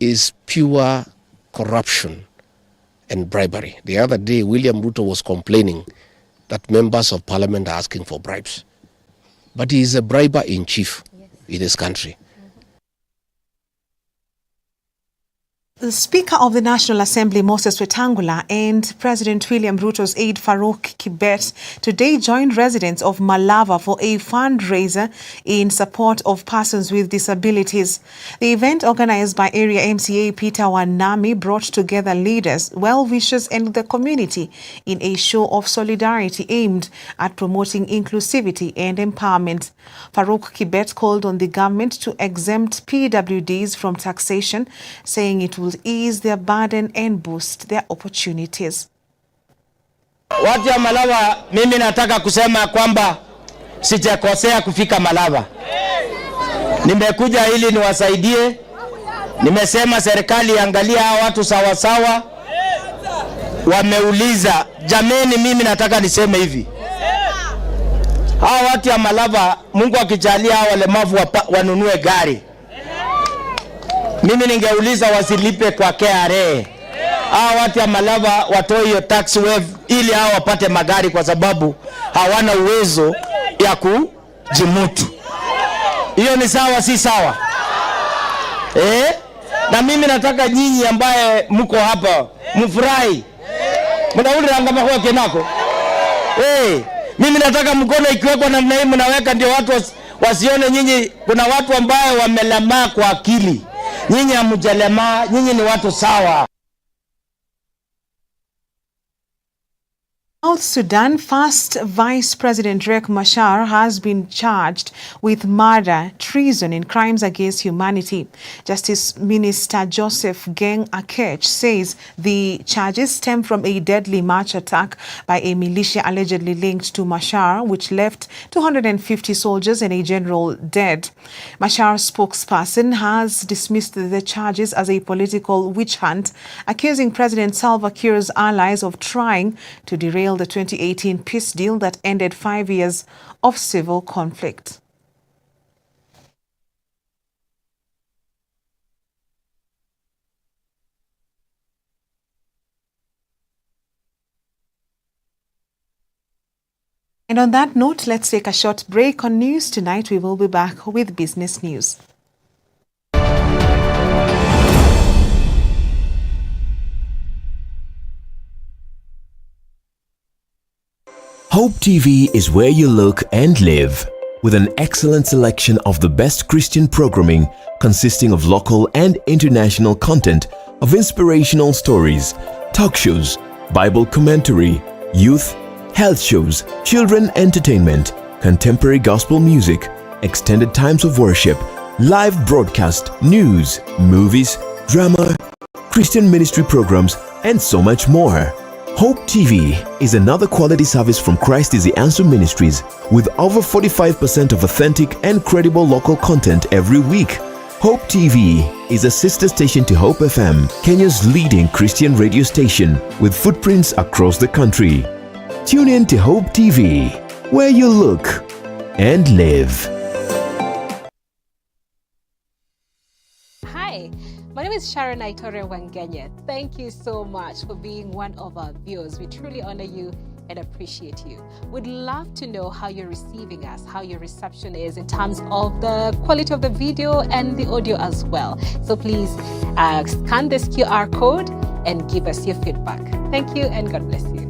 is pure corruption and bribery. The other day, William Ruto was complaining that members of parliament are asking for bribes. But he is a briber in chief in this country. The Speaker of the National Assembly, Moses Wetangula, and President William Ruto's aide, Farouk Kibet, today joined residents of Malava for a fundraiser in support of persons with disabilities. The event, organized by Area MCA Peter Wanami, brought together leaders, well-wishers, and the community in a show of solidarity aimed at promoting inclusivity and empowerment. Farouk Kibet called on the government to exempt PWDs from taxation, saying it will ease their burden and boost their opportunities. Watu ya Malava, mimi nataka kusema kwamba sijakosea kufika Malava. Nimekuja ili niwasaidie. Nimesema serikali angalia hawa watu sawa sawa. Wameuliza, jameni, mimi nataka niseme hivi. Hawa watu ya Malava, Mungu akijalia hawa walemavu wanunue gari. Mimi ningeuliza wasilipe kwa KRA. Hawa watu ya Malava watoe hiyo tax wave ili hawa wapate magari, kwa sababu hawana uwezo ya kujimutu. Hiyo ni sawa, si sawa? Na mimi nataka nyinyi ambaye mko hapa mfurahi. Mnauli ngama kwa kenako. Mimi nataka mkono ikiwekwa namna hii mnaweka, ndio watu wasione nyinyi kuna watu ambao wamelemaa kwa akili. Nyinyi hamjalemaa, nyinyi ni watu sawa. South Sudan First Vice President Riek Machar has been charged with murder, treason, and crimes against humanity. Justice Minister Joseph Geng Akech says the charges stem from a deadly March attack by a militia allegedly linked to Machar, which left 250 soldiers and a general dead. Machar's spokesperson has dismissed the charges as a political witch hunt, accusing President Salva Kiir's allies of trying to derail the 2018 peace deal that ended 5 years of civil conflict. And on that note, let's take a short break on news. Tonight we will be back with business news. Hope TV is where you look and live, with an excellent selection of the best Christian programming consisting of local and international content of inspirational stories, talk shows, Bible commentary, youth, health shows, children entertainment, contemporary gospel music, extended times of worship, live broadcast, news, movies, drama, Christian ministry programs, and so much more. Hope TV is another quality service from Christ is the Answer Ministries, with over 45% of authentic and credible local content every week. Hope TV is a sister station to Hope FM, Kenya's leading Christian radio station, with footprints across the country. Tune in to Hope TV, where you look and live. Hi, my name is Sharon Aitore Wangenya. Thank you so much for being one of our viewers. We truly honor you and appreciate you. We'd love to know how you're receiving us, how your reception is in terms of the quality of the video and the audio as well. So please scan this QR code and give us your feedback. Thank you and God bless you.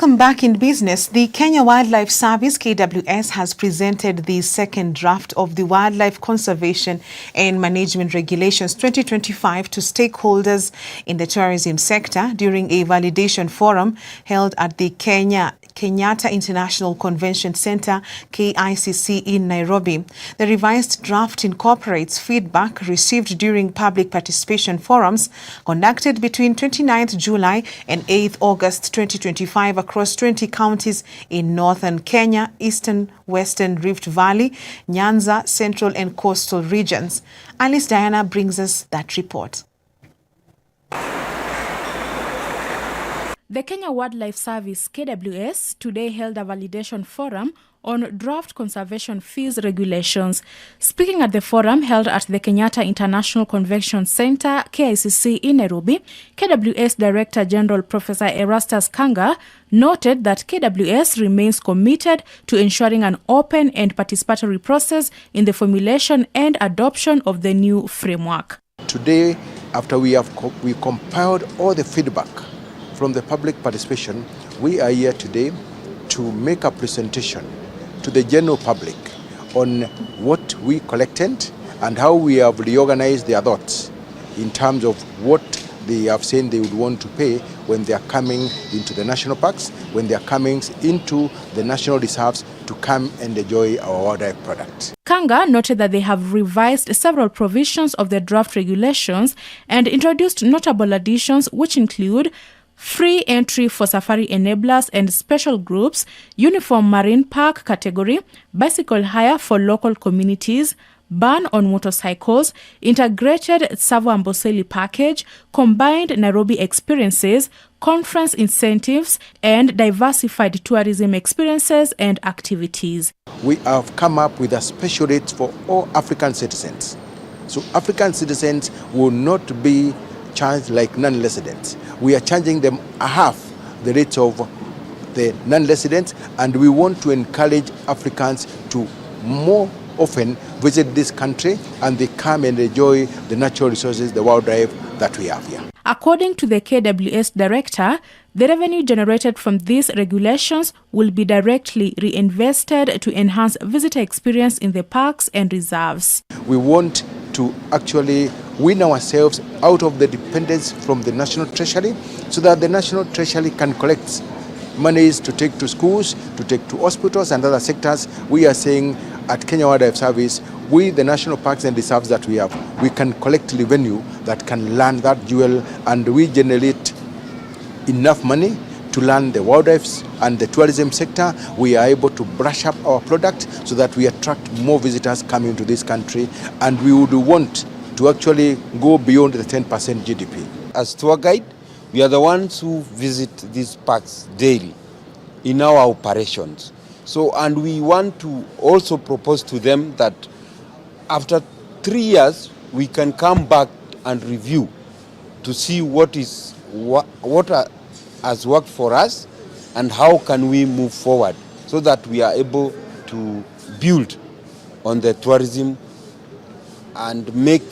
Welcome back in business. The Kenya Wildlife Service, KWS, has presented the second draft of the Wildlife Conservation and Management Regulations 2025 to stakeholders in the tourism sector during a validation forum held at the Kenyatta International Convention Center, KICC, in Nairobi. The revised draft incorporates feedback received during public participation forums conducted between 29th July and 8th August 2025 across 20 counties in northern Kenya, eastern, western Rift Valley, Nyanza, central and coastal regions. Alice Diana brings us that report. The Kenya Wildlife Service, KWS, today held a validation forum on draft conservation fees regulations. Speaking at the forum held at the Kenyatta International Convention Center, KICC, in Nairobi, KWS Director General Professor Erastus Kanga noted that KWS remains committed to ensuring an open and participatory process in the formulation and adoption of the new framework. Today, after we compiled all the feedback from the public participation, we are here today to make a presentation to the general public on what we collected and how we have reorganized their thoughts in terms of what they have said they would want to pay when they are coming into the national parks, when they are coming into the national reserves to come and enjoy our wildlife products. Kanga noted that they have revised several provisions of the draft regulations and introduced notable additions which include free entry for safari enablers and special groups, uniform marine park category, bicycle hire for local communities, ban on motorcycles, integrated Tsavo Amboseli package, combined Nairobi experiences, conference incentives, and diversified tourism experiences and activities. We have come up with a special rate for all African citizens. So African citizens will not be charged like non-residents. We are charging them half the rates of the non-residents, and we want to encourage Africans to more often visit this country and they come and enjoy the natural resources, the wildlife that we have here. According to the KWS director, the revenue generated from these regulations will be directly reinvested to enhance visitor experience in the parks and reserves. We want to actually win ourselves out of the dependence from the National Treasury so that the National Treasury can collect monies to take to schools, to take to hospitals and other sectors. We are saying at Kenya Wildlife Service, with the national parks and reserves that we have, we can collect revenue that can land that jewel, and we generate enough money to land the wildlife and the tourism sector. We are able to brush up our product so that we attract more visitors coming to this country, and we would want to actually go beyond the 10% GDP. As tour guide, we are the ones who visit these parks daily in our operations. So, and we want to also propose to them that after 3 years, we can come back and review to see what has worked for us and how can we move forward so that we are able to build on the tourism and make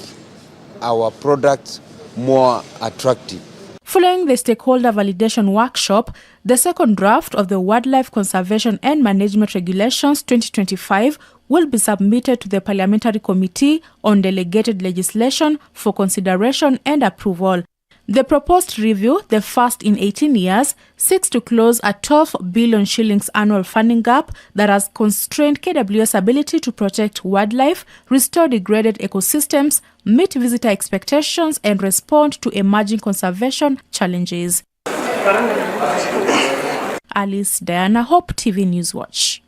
our products more attractive. Following the stakeholder validation workshop, the second draft of the Wildlife Conservation and Management Regulations 2025 will be submitted to the Parliamentary Committee on Delegated Legislation for consideration and approval. The proposed review, the first in 18 years, seeks to close a 12 billion shillings annual funding gap that has constrained KWS' ability to protect wildlife, restore degraded ecosystems, meet visitor expectations, and respond to emerging conservation challenges. Alice Diana, Hope TV Newswatch.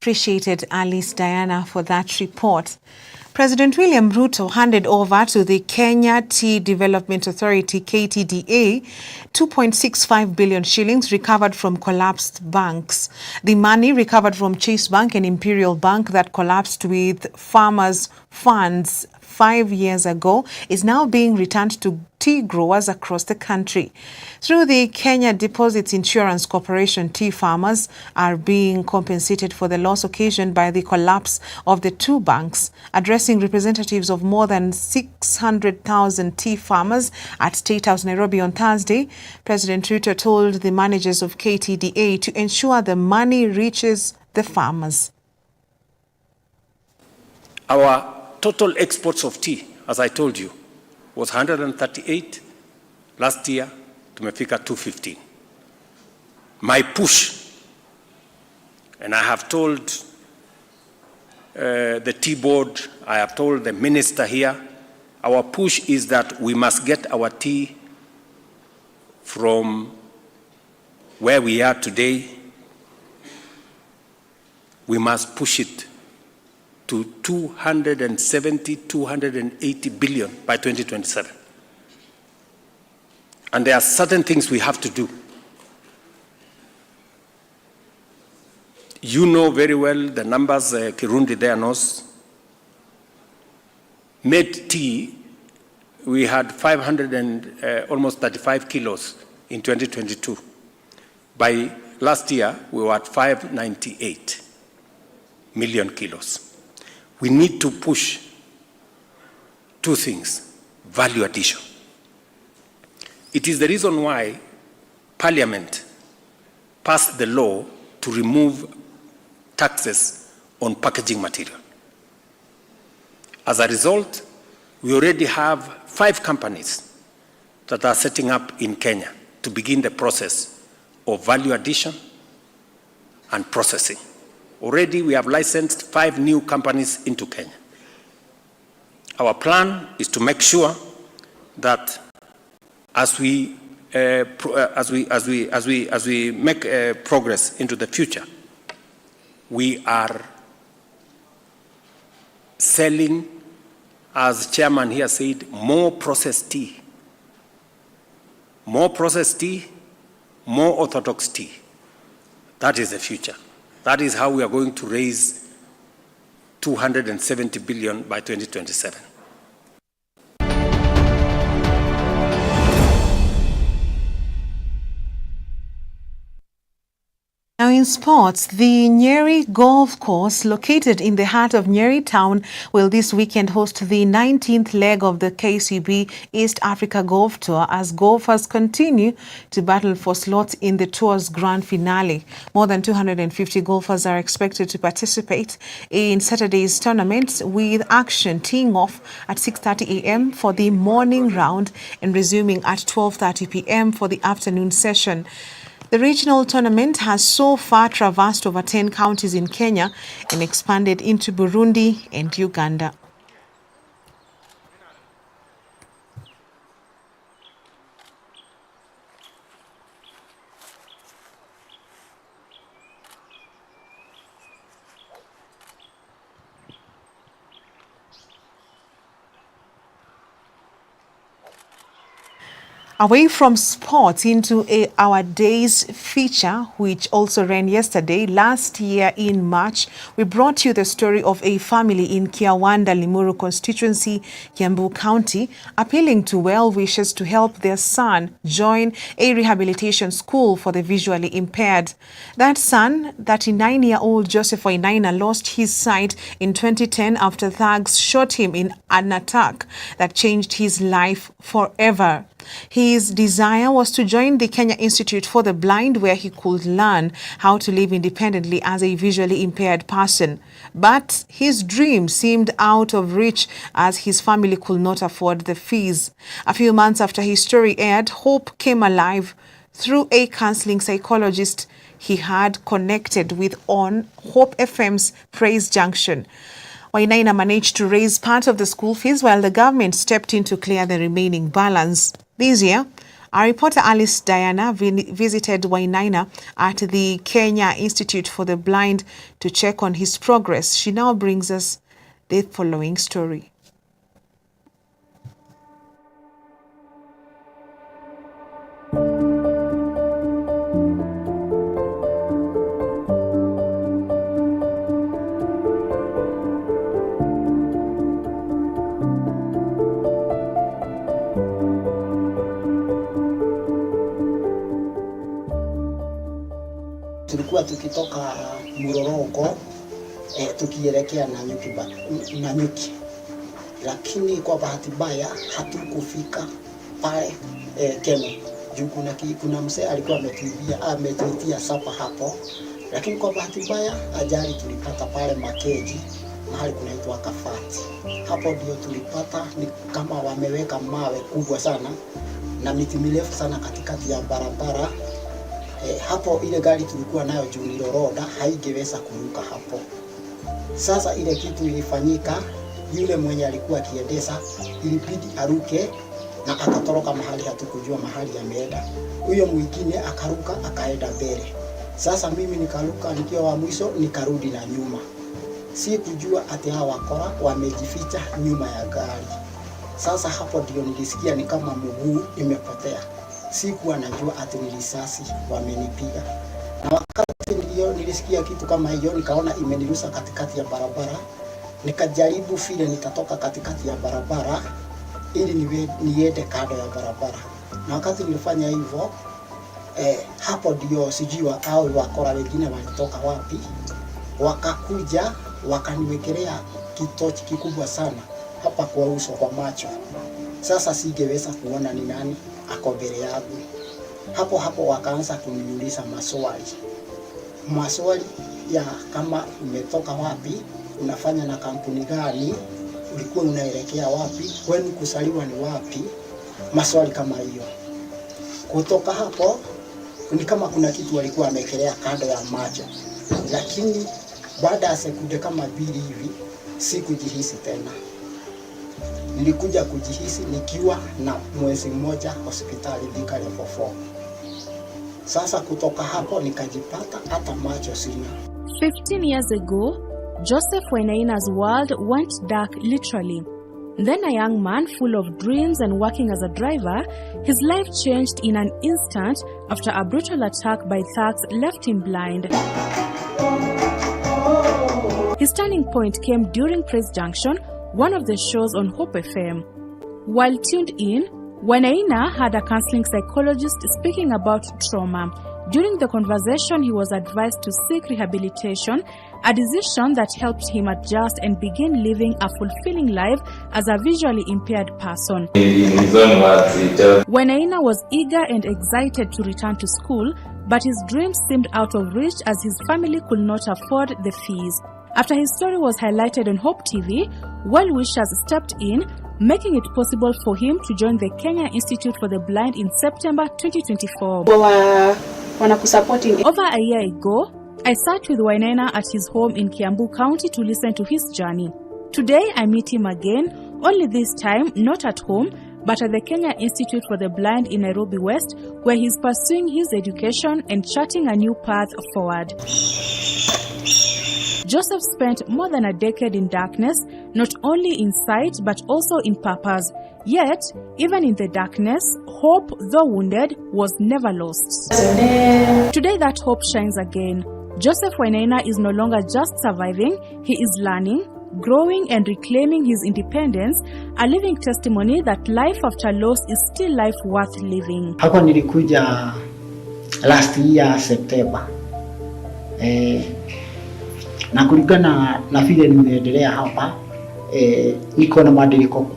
Appreciated Alice Diana for that report. President William Ruto handed over to the Kenya Tea Development Authority, KTDA, 2.65 billion shillings recovered from collapsed banks. The money recovered from Chase Bank and Imperial Bank that collapsed with farmers' funds 5 years ago is now being returned to tea growers across the country. Through the Kenya Deposits Insurance Corporation, tea farmers are being compensated for the loss occasioned by the collapse of the two banks. Addressing representatives of more than 600,000 tea farmers at State House, Nairobi on Thursday, President Ruto told the managers of KTDA to ensure the money reaches the farmers. Our total exports of tea, as I told you, was 138. Last year, tumefika 215. my push, and I have told the T-board, I have told the minister here, our push is that we must get our tea from where we are today. We must push it to 270, 280 billion by 2027. And there are certain things we have to do. You know very well the numbers, Kirundi there knows. Made tea, we had 500 and almost 35 kilos in 2022. By last year, we were at 598 million kilos. We need to push two things: value addition. It is the reason why Parliament passed the law to remove taxes on packaging material. As a result, we already have 5 companies that are setting up in Kenya to begin the process of value addition and processing. Already we have licensed 5 new companies into Kenya. Our plan is to make sure that as we make progress into the future, we are selling, as chairman here said, more processed tea. More processed tea, more orthodox tea. That is the future. That is how we are going to raise 270 billion by 2027. Now in sports, the Nyeri Golf Course, located in the heart of Nyeri town, will this weekend host the 19th leg of the KCB East Africa Golf Tour as golfers continue to battle for slots in the tour's grand finale. More than 250 golfers are expected to participate in Saturday's tournament, with action teeing off at 6:30 a.m. for the morning round and resuming at 12:30 p.m. for the afternoon session. The regional tournament has so far traversed over 10 counties in Kenya and expanded into Burundi and Uganda. Away from sports into our day's feature, which also ran yesterday. Last year in March, we brought you the story of a family in Kiawanda, Limuru constituency, Kiambu County, appealing to well-wishers to help their son join a rehabilitation school for the visually impaired. That son, 39-year-old Joseph Wainaina, lost his sight in 2010 after thugs shot him in an attack that changed his life forever. His desire was to join the Kenya Institute for the Blind, where he could learn how to live independently as a visually impaired person. But his dream seemed out of reach as his family could not afford the fees. A few months after his story aired, hope came alive through a counseling psychologist he had connected with on Hope FM's Praise Junction. Wainaina managed to raise part of the school fees while the government stepped in to clear the remaining balance. This year, our reporter Alice Diana visited Wainaina at the Kenya Institute for the Blind to check on his progress. She now brings us the following story. Tulikuwa tukitoka Muroroko tukielekea Nanyuki, lakini kwa bahati mbaya hatukufika pale Keno. Juu kuna mzee alikuwa ametuitia sapa hapo, lakini kwa bahati mbaya ajali tulipata pale Makeji, mahali kunaitwa Kafati. Hapo ndio tulipata ni kama wameweka mawe kubwa sana na miti mirefu sana katikati ya barabara. hapo ile gari tulikuwa nayo juu ni roda haingeweza kuruka hapo. Sasa ile kitu ilifanyika, yule mwenye alikuwa akiendesha ilibidi aruke na akatoroka mahali hatukujua mahali ameenda. Huyo mwingine akaruka akaenda mbele. Sasa mimi nikaruka nikiwa wa mwisho nikarudi na nyuma. Si kujua ati hawa wakora wamejificha nyuma ya gari. Sasa hapo ndio nilisikia ni kama mguu imepotea. Sikuwa najua ati ni risasi wamenipiga. Na wakati nilisikia kitu kama hiyo nikaona imenirusa katikati ya barabara. Nikajaribu vile nitatoka katikati ya barabara ili niende kando ya barabara. Na wakati nilifanya hivyo hapo ndio sijui au wakora wengine walitoka wapi, wakakuja wakaniwekelea kitochi kikubwa sana hapa kwa uso, kwa macho. Sasa singeweza kuona ni nani ako mbele yangu. Hapo wakaanza kuniuliza maswali ya kama umetoka wapi, unafanya na kampuni gani, ulikuwa unaelekea wapi, kwenu kusaliwa ni wapi, maswali kama hiyo. Kutoka hapo ni kama kuna kitu walikuwa wamekelea kando ya macho, lakini baada ya sekunde kama 2 hivi sikujihisi tena. Nilikuja kujihisi nikiwa na mwezi mmoja hospitali Thika level 4. Sasa kutoka hapo nikajipata hata macho sina. 15 years ago, Joseph Wainaina's world went dark literally. Then a young man full of dreams and working as a driver, his life changed in an instant after a brutal attack by thugs left him blind. His turning point came during Praise Junction, one of the shows on Hope FM. While tuned in, Wainaina had a counseling psychologist speaking about trauma. During the conversation, he was advised to seek rehabilitation, a decision that helped him adjust and begin living a fulfilling life as a visually impaired person. Wainaina was eager and excited to return to school, but his dreams seemed out of reach as his family could not afford the fees. After his story was highlighted on Hope TV, well-wishers stepped in, making it possible for him to join the Kenya Institute for the Blind in September 2024. Over a year ago, I sat with Wainaina at his home in Kiambu County to listen to his journey. Today, I meet him again, only this time not at home, but at the Kenya Institute for the Blind in Nairobi West, where he's pursuing his education and charting a new path forward. Joseph spent more than a decade in darkness, not only in sight but also in purpose. Yet, even in the darkness, hope, though wounded, was never lost. Today that hope shines again. Joseph Wainaina is no longer just surviving, he is learning, growing and reclaiming his independence, a living testimony that life after loss is still life worth living. Hapa nilikuja last year September. Na kulingana na vile nimeendelea hapa, niko na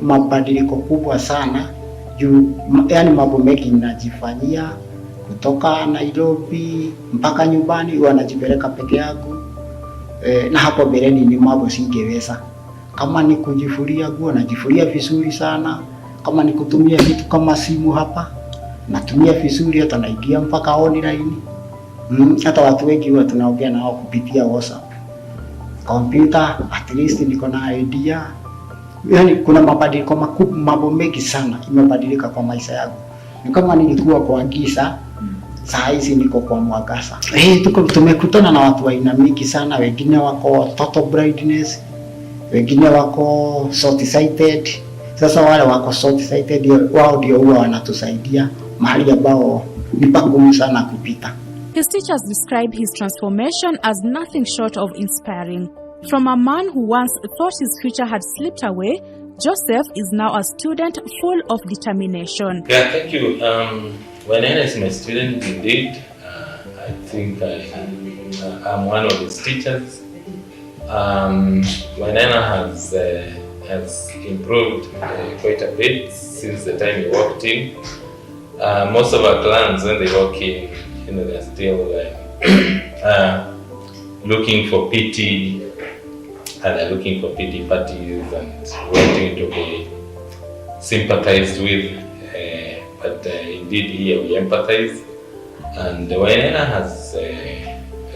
mabadiliko kubwa sana juu, yani mambo mengi ninajifanyia kutoka Nairobi mpaka nyumbani, wanajipeleka peke yangu. Na hapo mbeleni ni mambo singeweza. Kama ni kujifuria nguo najifuria vizuri sana, kama ni kutumia vitu kama simu hapa natumia vizuri, hata naingia mpaka online. Hata watu wengi huwa tunaongea nao kupitia WhatsApp. Computer, at least niko na idea. Yani kuna mabadiliko makubwa, mambo mengi sana imebadilika kwa maisha yangu. Ni kama nilikuwa kwa giza, saa hizi niko kwa mwangaza. Tumekutana na watu wa aina mingi sana, wengine wako total blindness, wengine wako short sighted. Sasa wale wako short sighted wao ndio huwa wanatusaidia mahali ambao ni pagumu sana kupita. His teachers describe his transformation as nothing short of inspiring. From a man who once thought his future had slipped away, Joseph is now a student full of determination. Yeah, thank you. Wainaina is my student indeed. I think I'm one of his teachers. Wainaina has improved quite a bit since the time he walked in. Most of our clients, when they walk in, they're still looking for pity, and they're looking for pity parties and wanting to be sympathized with. But indeed here we empathize, And Wainaina has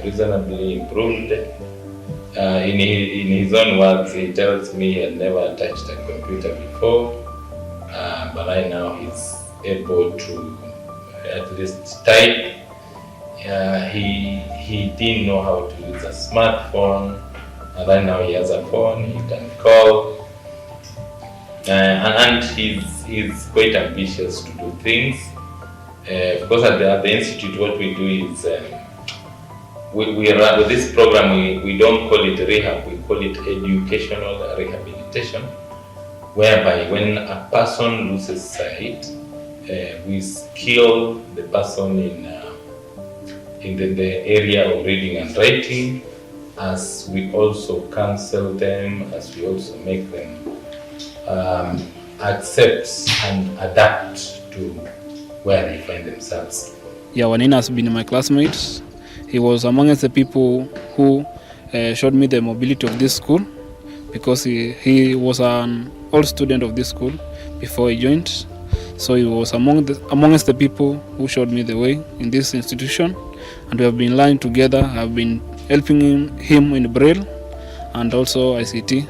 reasonably improved. In his own words, he tells me he had never touched a computer before, but right now he's able to at least type. He didn't know how to use a smartphone, and right now he has a phone, he can call, and he's quite ambitious to do things. Of course, at the Institute, what we do is we run with this program. We don't call it rehab, we call it educational rehabilitation, whereby when a person loses sight, we skill the person in the area of reading and writing, as we also counsel them, as we also make them accept and adapt to where they find themselves. Yeah, Wainaina has been my classmate. He was amongst the people who showed me the mobility of this school, because he was an old student of this school before he joined. So he was amongst the people who showed me the way in this institution, and we have been learning together. I've been helping him in Braille and also ICT,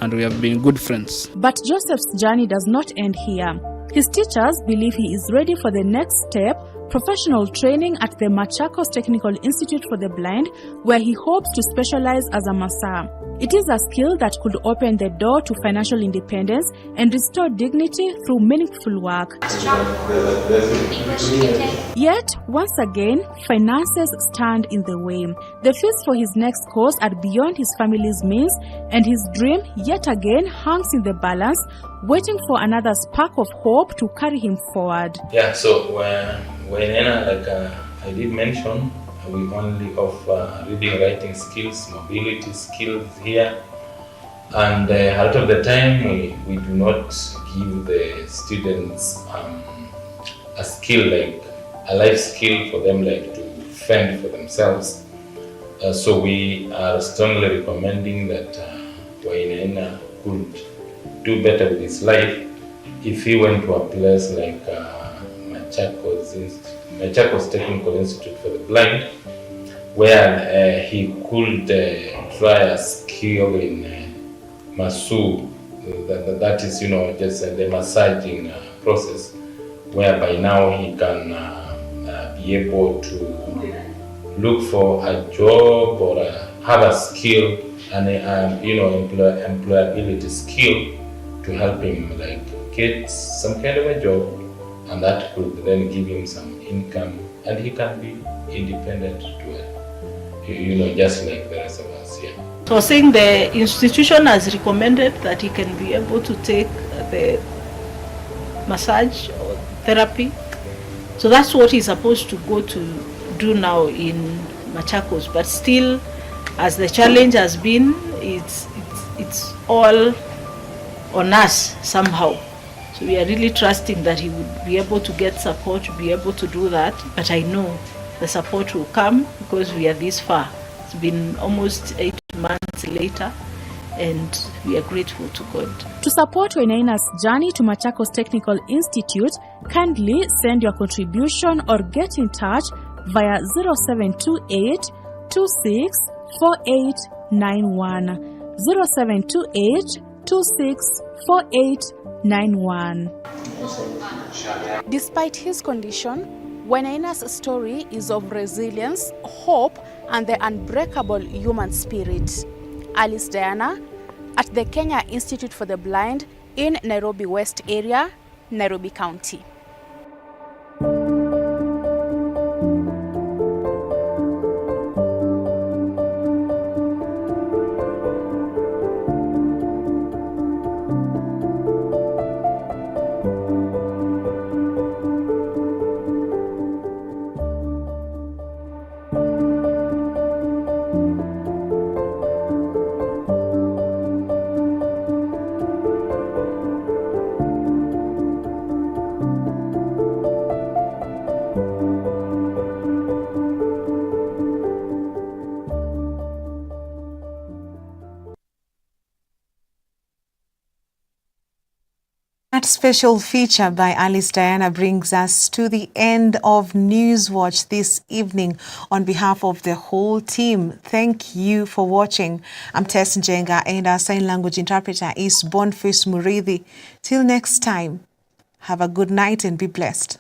and we have been good friends. But Joseph's journey does not end here. His teachers believe he is ready for the next step, professional training at the Machakos Technical Institute for the Blind, where he hopes to specialize as a masseur. It is a skill that could open the door to financial independence and restore dignity through meaningful work. Yet, once again, finances stand in the way. The fees for his next course are beyond his family's means, and his dream yet again hangs in the balance, waiting for another spark of hope to carry him forward. Yeah, so Wainaina, like I did mention, we only offer reading, writing skills, mobility skills here, and a lot of the time we do not give the students a skill, like a life skill for them, like to fend for themselves. So we are strongly recommending that Wainaina could do better with his life if he went to a place like Machakos Technical Institute for the Blind, where he could try a skill in massage, that is, just the massaging process, whereby now he can be able to look for a job or have a skill and employability skill to help him like get some kind of a job, and that could then give him some income, and he can be independent to just like the rest of us. Yeah. So saying the institution has recommended that he can be able to take the massage or therapy. So that's what he's supposed to go to do now in Machakos. But still, as the challenge has been, it's all on us somehow. So we are really trusting that he would be able to get support to be able to do that. But I know the support will come because we are this far. It's been almost 8 months later, and we are grateful to God. To support Wainaina's journey to Machakos Technical Institute, kindly send your contribution or get in touch via 0728 26 4891. 0728 26 4891. Despite his condition, Wainaina's story is of resilience, hope, and the unbreakable human spirit. Alice Diana at the Kenya Institute for the Blind in Nairobi West area, Nairobi County. special feature by Alice Diana brings us to the end of Newswatch this evening. On behalf of the whole team, thank you for watching. I'm Tess Njenga and our sign language interpreter is Boniface Murithi. Till next time, have a good night and be blessed.